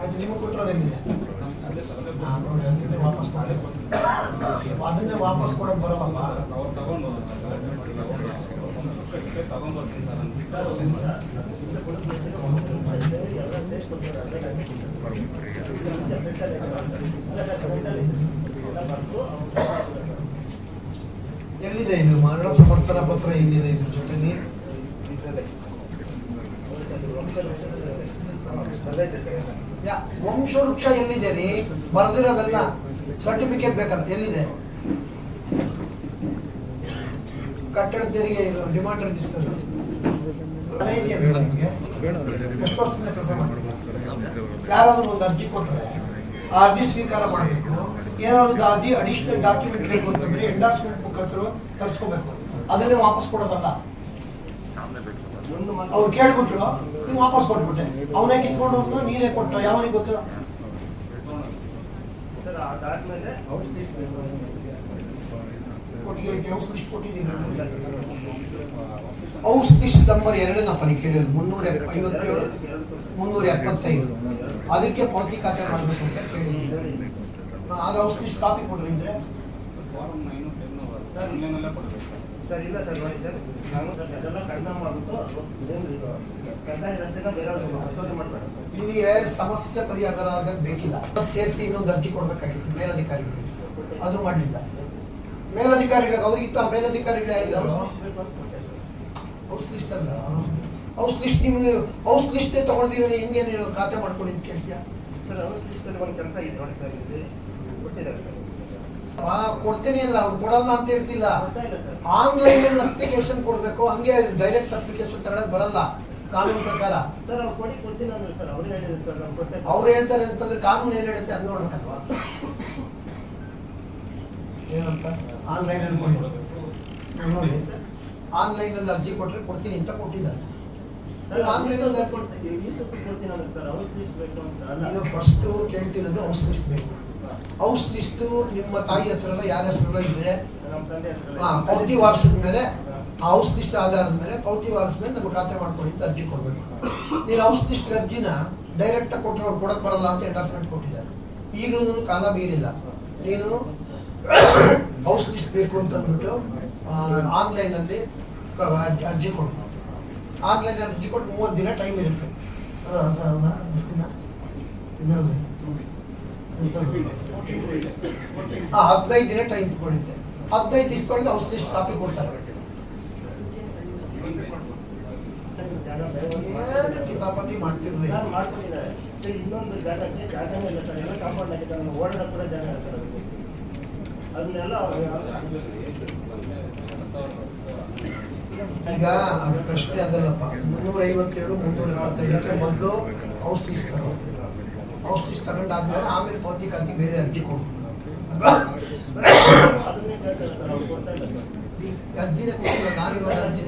ಅದು ನಿಮಗೆ ಕೊಟ್ಟಿರೋದೇನಿದೆ ನೋಡಿ ಅದನ್ನೇ ವಾಪಸ್ ಮಾಡಬೇಕು. ಅದನ್ನೇ ವಾಪಸ್ ಕೊಡೋಕೆ ಬರೋಲ್ಲಪ್ಪ. ಎಲ್ಲಿದೆ ಇದು ಮರಣ ಸಮರ್ಥನಾ ಪತ್ರ? ಎಲ್ಲಿದೆ ಇದ್ರ ಜೊತೆಗೆ? ವಂಶವೃಕ್ಷ ಎಲ್ಲಿದೆ ರೀ? ಬರ್ದಿರೋದಲ್ಲ, ಸರ್ಟಿಫಿಕೇಟ್ ಬೇಕಲ್ಲ, ಎಲ್ಲಿದೆ? ಕಟ್ಟಡ ತೆರಿಗೆ ಇದು ಡಿಮಾಂಡ್ ರಿಜಿಸ್ಟರ್ ನಿಮಗೆ ಎಷ್ಟು ವರ್ಷದಿಂದ ಕೆಲಸ ಮಾಡ್ತೀವಿ? ಯಾರಾದ್ರೂ ಒಂದು ಅರ್ಜಿ ಕೊಟ್ಟರೆ ಆ ಅರ್ಜಿ ಸ್ವೀಕಾರ ಮಾಡಬೇಕು. ಏನಾದ್ರು ಅಡಿಷನಲ್ ಡಾಕ್ಯುಮೆಂಟ್ ಬೇಕು ಅಂತಂದ್ರೆ ಎಂಡಾರ್ಸ್ಮೆಂಟ್ ಮುಖಾಂತರ ತರಿಸ್ಕೋಬೇಕು. ಅದನ್ನೇ ವಾಪಸ್ ಕೊಡೋದಲ್ಲ. ಅವ್ರು ಕೇಳ್ಬಿಟ್ರು, ನೀವು ವಾಪಸ್ ಕೊಟ್ಬಿಟ್ಟೆ. ಅವನೇ ಕಿತ್ಕೊಂಡು ಹೋಗ್ತು, ನೀನೇ ಕೊಟ್ಟ. ಯಾವನಿಗೆ ಗೊತ್ತು? ಹೌಸ್ ಲಿಸ್ಟ್ ಕೊಟ್ಟಿದ್ದೀನಿ. House list number 2 ನಪ್ಪನಿ ಕೇಳಿರೋದು 357 375. ಅದಕ್ಕೆ ಪಾವತಿ ಖಾತೆ ಮಾಡಬೇಕು ಅಂತ ಕೇಳಿದ್ದೀನಿ. ಅದು ಹೌಸ್ ಲಿಸ್ಟ್ ಕಾಪಿ ಕೊಡ್ರಿ ಇದ್ರೆ. ಸರ್ ಇಲ್ಲ ಸರ್, ನೋಡಿ ಸರ್, ನಾನು ಅದೆಲ್ಲ ಕಡಿಮೆ ಮಾಡ್ಬಿಟ್ಟು ಕಂದಾಯ ರಸ್ತೆನ ಬೇರೆ ಮಾಡ್ಬೇಡ. ನಿಮಗೆ ಸಮಸ್ಯೆ ಪರಿಹಾರ ಆಗೋದು ಬೇಕಿಲ್ಲ. ಸೇರಿಸಿ ಇನ್ನೊಂದು ಅರ್ಜಿ ಕೊಡ್ಬೇಕಾಗಿತ್ತು ಮೇಲಧಿಕಾರಿಗಳಿಗೆ. ಅದು ಮಾಡಲಿಲ್ಲ. ಮೇಲಧಿಕಾರಿಗಳಿಗೆ ಅವ್ರಿಗಿತ್ತ ಮೇಲಧಿಕಾರಿಗಳು ಯಾರಿದ್ದಾರೋ ಹೌಸ್ ಲಿಸ್ಟ್ ಅಲ್ಲ. ಹೌಸ್ ಲಿಸ್ಟ್ ನಿಮ್ಗೆ ಹೌಸ್ ಲಿಸ್ಟೇ ತಗೊಂಡಿದ್ದೀರ, ಹೆಂಗೆ ನೀವು ಖಾತೆ ಮಾಡ್ಕೊಂಡು ಅಂತ ಕೇಳ್ತೀಯ? ಸರ್ ಹೌಸ್ ಲಿಸ್ಟಲ್ಲಿ ಒಂದು ಕೆಲಸ ಇದೆ ನೋಡಿ ಸರ್, ಇಲ್ಲಿ ಕೊಟ್ಟಿದ್ದಾರೆ ಸರ್. ಕೊಡ್ತೇನೆ ಅಲ್ಲ, ಅವ್ರು ಕೊಡಲ್ಲ ಅಂತ ಹೇಳ್ತಿಲ್ಲ. ಆನ್ಲೈನ್ ಅಪ್ಲಿಕೇಶನ್ ಕೊಡ್ಬೇಕು, ಹಂಗೆ ಡೈರೆಕ್ಟ್ ಅಪ್ಲಿಕೇಶನ್ ತಗೊಳಕ್ ಬರಲ್ಲ ಕಾನೂನು ಪ್ರಕಾರ. ಅವ್ರು ಹೇಳ್ತಾರೆ ಅಂತಂದ್ರೆ ಕಾನೂನು ಏನ್ ಹೇಳುತ್ತೆ ಅದು ನೋಡ್ಬೇಕಲ್ವಾ? ಏನಂತ ಆನ್ಲೈನ್ ಅಲ್ಲಿ ಕೊಡಿ ನೋಡಿ. ಆನ್ಲೈನ್ ಅಲ್ಲಿ ಅರ್ಜಿ ಕೊಟ್ರೆ ಕೊಡ್ತೀನಿ ಅಂತ ಕೊಟ್ಟಿದ್ದಾರೆ. ಆನ್ಲೈನ್ ಅಲ್ಲಿ ಫಸ್ಟ್ ಕೇಳ್ತಿರೋದು ಹೌಸ್ ಲಿಸ್ಟ್ ಬೇಕು. ಹೌಸ್ ಲಿಸ್ಟ್ ನಿಮ್ಮ ತಾಯಿ ಹೆಸರಲ್ಲ ಯಾರ ಹೆಸರಲ್ಲ ಇದ್ರೆ ಪೌತಿ ವಾರಿಸಿದ ಮೇಲೆ ಆ ಹೌಸ್ ಲಿಸ್ಟ್ ಆಧಾರದ ಮೇಲೆ ಪೌತಿ ವಾರಿಸಿದ ಮೇಲೆ ನಮ್ಮ ಖಾತೆ ಮಾಡ್ಕೊಳ್ಳಿ ಅಂತ ಅರ್ಜಿ ಕೊಡ್ಬೇಕು. ನೀನು ಹೌಸ್ ಲಿಸ್ಟ್ ಅರ್ಜಿನ ಡೈರೆಕ್ಟ್ ಕೊಟ್ಟರೆ ಅವ್ರು ಕೊಡಕ್ ಬರಲ್ಲ ಅಂತ ಎಂಡಾರ್ಸ್ಮೆಂಟ್ ಕೊಟ್ಟಿದ್ದಾರೆ. ಈಗಲೂ ಕಾಲ ಮೀರಿಲ್ಲ. ನೀನು ಹೌಸ್ ಲಿಸ್ಟ್ ಬೇಕು ಅಂತ ಅಂದ್ಬಿಟ್ಟು ಆನ್ಲೈನ್ ಅಲ್ಲಿ ಅರ್ಜಿ ಕೊಡು. ಆನ್ಲೈನ್ ಅರ್ಜಿ ಕೊಟ್ಟು 30 ದಿನ ಟೈಮ್ ಇರುತ್ತೆ. 15 ದಿನ ಟೈಮ್ ಕೊಡುತ್ತೆ. 15 ದಿವಸದೊಳಗೆ ಹೌಸ್ ಲಿಸ್ಟ್ ಕಾಪಿ ಕೊಡ್ತಾರೆ. ಏನು ಕಿತಾಪತಿ ಮಾಡ್ತಿರ್ಲಿ. ಇನ್ನೊಂದು ಜಾಗಕ್ಕೆ ಜಾಗನೇ ಇಲ್ಲ ಸರ್, ಎಲ್ಲ ಕಾಂಪೌಂಡ್ ಹಾಕಿದ್ದಾರೆ. ಓಡಾಡ ಕೂಡ ಜಾಗ ಇಲ್ಲ ಸರ್. ಅದನ್ನೆಲ್ಲ ಈಗ ಅದು ಪ್ರಶ್ನೆ ಆಗಲ್ಲಪ್ಪ. 357 375ಕ್ಕೆ ಮೊದಲು ಹೌಸ್ ಲಿಸ್ಟ್ ತಗೋ. ಹೌಸ್ ಲಿಸ್ಟ್ ತಗೊಂಡಾದ್ಮೇಲೆ ಆಮೇಲೆ ಪಾವತಿ ಖಾತೆ ಬೇರೆ ಅರ್ಜಿ ಕೊಡು. ಅರ್ಜಿನೇ ಕೊಟ್ಟಿಲ್ಲ. ನಾನು ಅರ್ಜಿ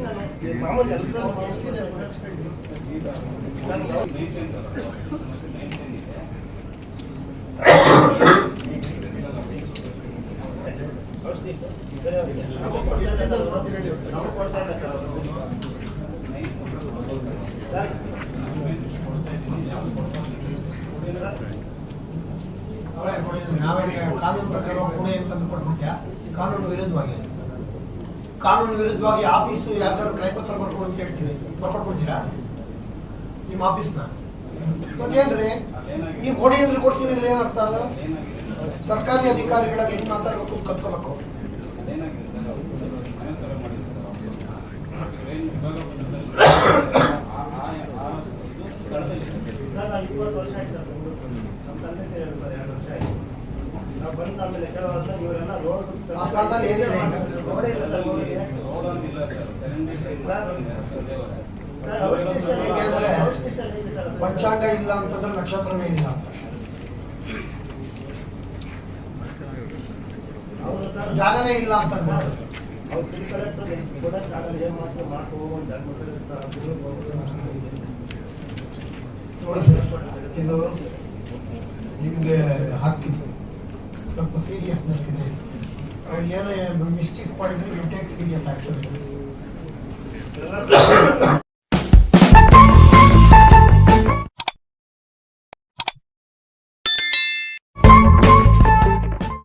ನಾವೇ ಕಾನೂನು ಪ್ರಕಾರ ಪುಣೆ ಅಂತಂದು ಕೊಟ್ಬಿಡ್ತೀಯ. ಕಾನೂನು ವಿರುದ್ಧವಾಗಿ ಆಫೀಸು ಯಾವ್ದಾದ್ರು ಕ್ರಯಪತ್ರ ಬರ್ಕೊಂಡು ಅಂತ ಹೇಳ್ತೀವಿ, ಬರ್ಕೊಟ್ಬಿಡ್ತೀರಾ ನಿಮ್ಮ ಆಫೀಸ್ನ? ಮತ್ತೇನ್ರಿ ನೀವು ಕೊಡಿ ಅಂದ್ರೆ ಕೊಡ್ತೀವಿ ಅಂದ್ರೆ ಏನರ್ಥ? ಅದು ಸರ್ಕಾರಿ ಅಧಿಕಾರಿಗಳಾಗಿ ಹೆಂಗ್ ಮಾತಾಡ್ಬೇಕು ಕತ್ಕೋಬೇಕು. ಆ ಸ್ಥಳದಲ್ಲಿ ಏನಿದೆ ಹೇಗೆಂದ್ರೆ ಪಂಚಾಂಗ ಇಲ್ಲ ಅಂತಂದ್ರೆ ನಕ್ಷತ್ರನೇ ಇಲ್ಲ ಅಂತ. ಜಾಗನೇ ಇಲ್ಲ ಅಂತ ನೋಡಿ ಸರ್, ಇದು ನಿಮ್ಗೆ ಹಾಕ್ತಿದ್ರು ಸ್ವಲ್ಪ ಸೀರಿಯಸ್ನೆಸ್ ಇದೆ. ಅವ್ರು ಏನೋ ಮಿಸ್ಟೇಕ್ ಮಾಡಿದ್ರೆ ಯು ಟೇಕ್ ಸೀರಿಯಸ್ ಆಕ್ಷನ್.